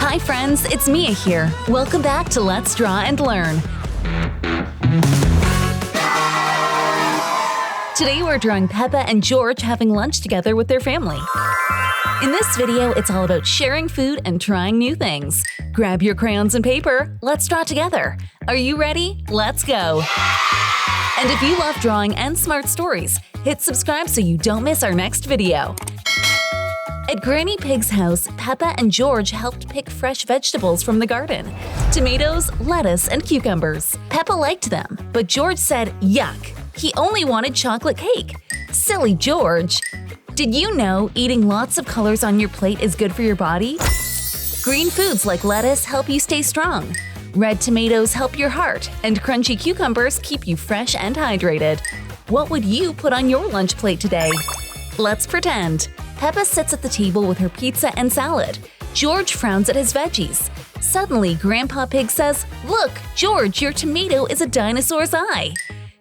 Hi friends, it's Mia here. Welcome back to Let's Draw and Learn. Today we're drawing Peppa and George having lunch together with their family. In this video, it's all about sharing food and trying new things. Grab your crayons and paper, let's draw together. Are you ready? Let's go! And if you love drawing and smart stories, hit subscribe so you don't miss our next video. At Granny Pig's house, Peppa and George helped pick fresh vegetables from the garden. Tomatoes, lettuce, and cucumbers. Peppa liked them, but George said, yuck! He only wanted chocolate cake. Silly George! Did you know eating lots of colors on your plate is good for your body? Green foods like lettuce help you stay strong. Red tomatoes help your heart, and crunchy cucumbers keep you fresh and hydrated. What would you put on your lunch plate today? Let's pretend. Peppa sits at the table with her pizza and salad. George frowns at his veggies. Suddenly, Grandpa Pig says, "Look, George, your tomato is a dinosaur's eye."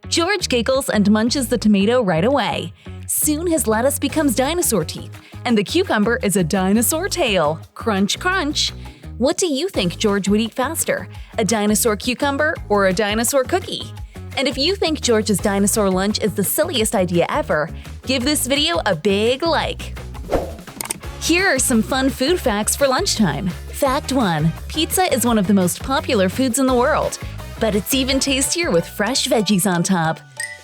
George giggles and munches the tomato right away. Soon his lettuce becomes dinosaur teeth, and the cucumber is a dinosaur tail. Crunch, crunch! What do you think George would eat faster? A dinosaur cucumber or a dinosaur cookie? And if you think George's dinosaur lunch is the silliest idea ever, give this video a big like. Here are some fun food facts for lunchtime. Fact 1. Pizza is one of the most popular foods in the world, but it's even tastier with fresh veggies on top.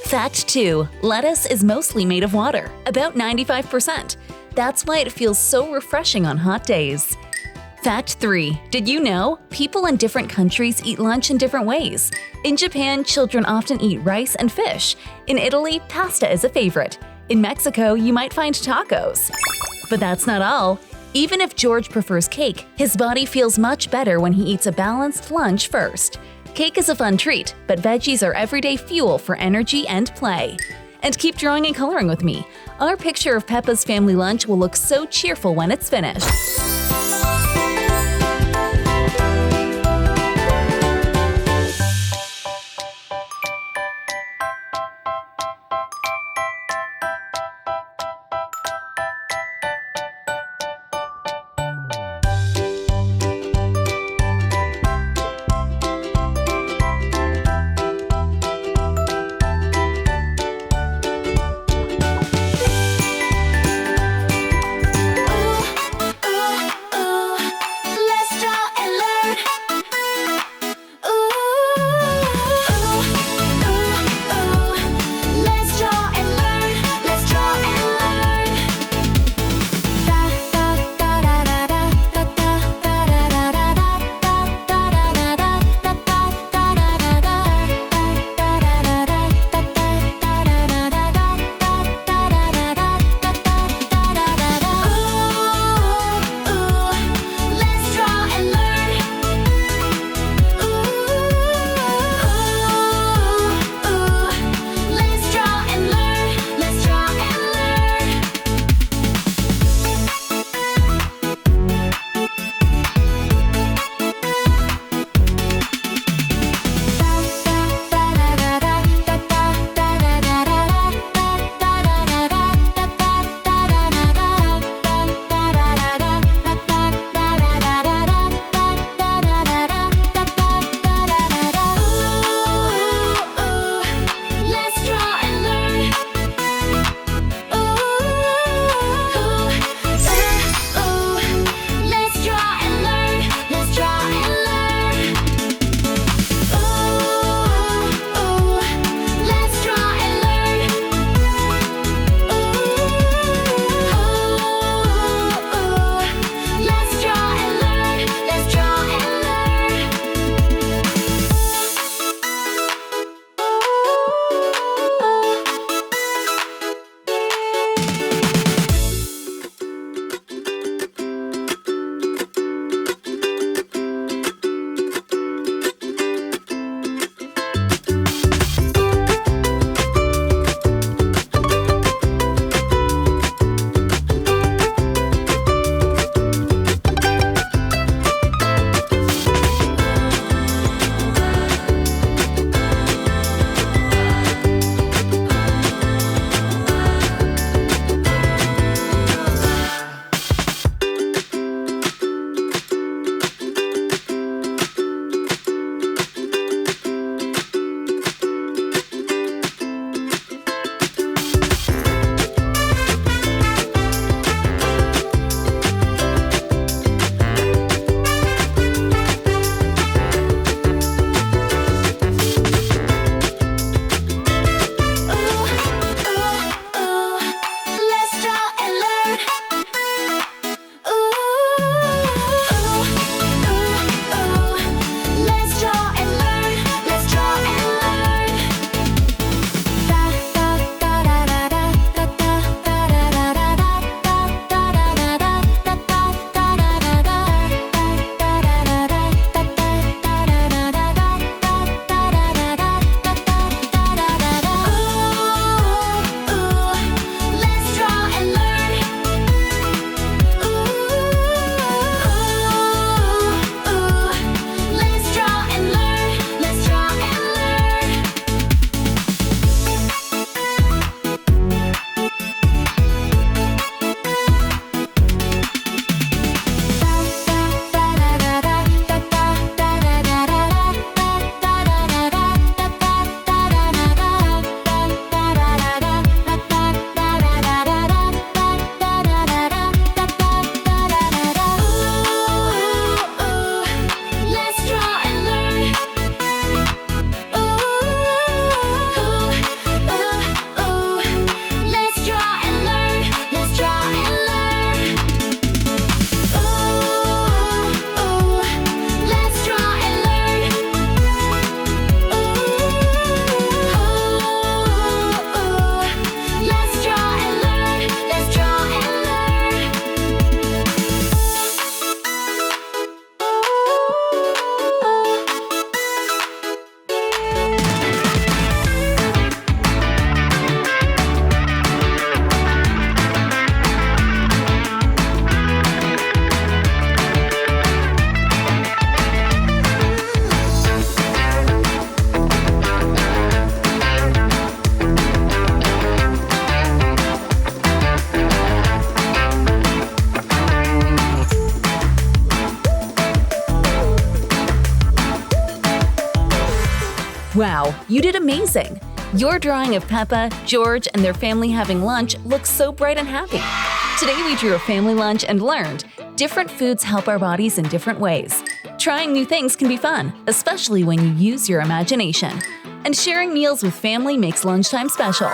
Fact 2. Lettuce is mostly made of water, about 95%. That's why it feels so refreshing on hot days. Fact 3. Did you know? People in different countries eat lunch in different ways. In Japan, children often eat rice and fish. In Italy, pasta is a favorite. In Mexico, you might find tacos. But that's not all. Even if George prefers cake, his body feels much better when he eats a balanced lunch first. Cake is a fun treat, but veggies are everyday fuel for energy and play. And keep drawing and coloring with me. Our picture of Peppa's family lunch will look so cheerful when it's finished. Wow, you did amazing! Your drawing of Peppa, George, and their family having lunch looks so bright and happy. Today we drew a family lunch and learned different foods help our bodies in different ways. Trying new things can be fun, especially when you use your imagination. And sharing meals with family makes lunchtime special.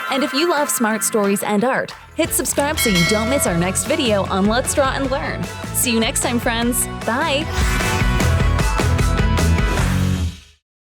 And if you love smart stories and art, hit subscribe so you don't miss our next video on Let's Draw and Learn. See you next time, friends. Bye!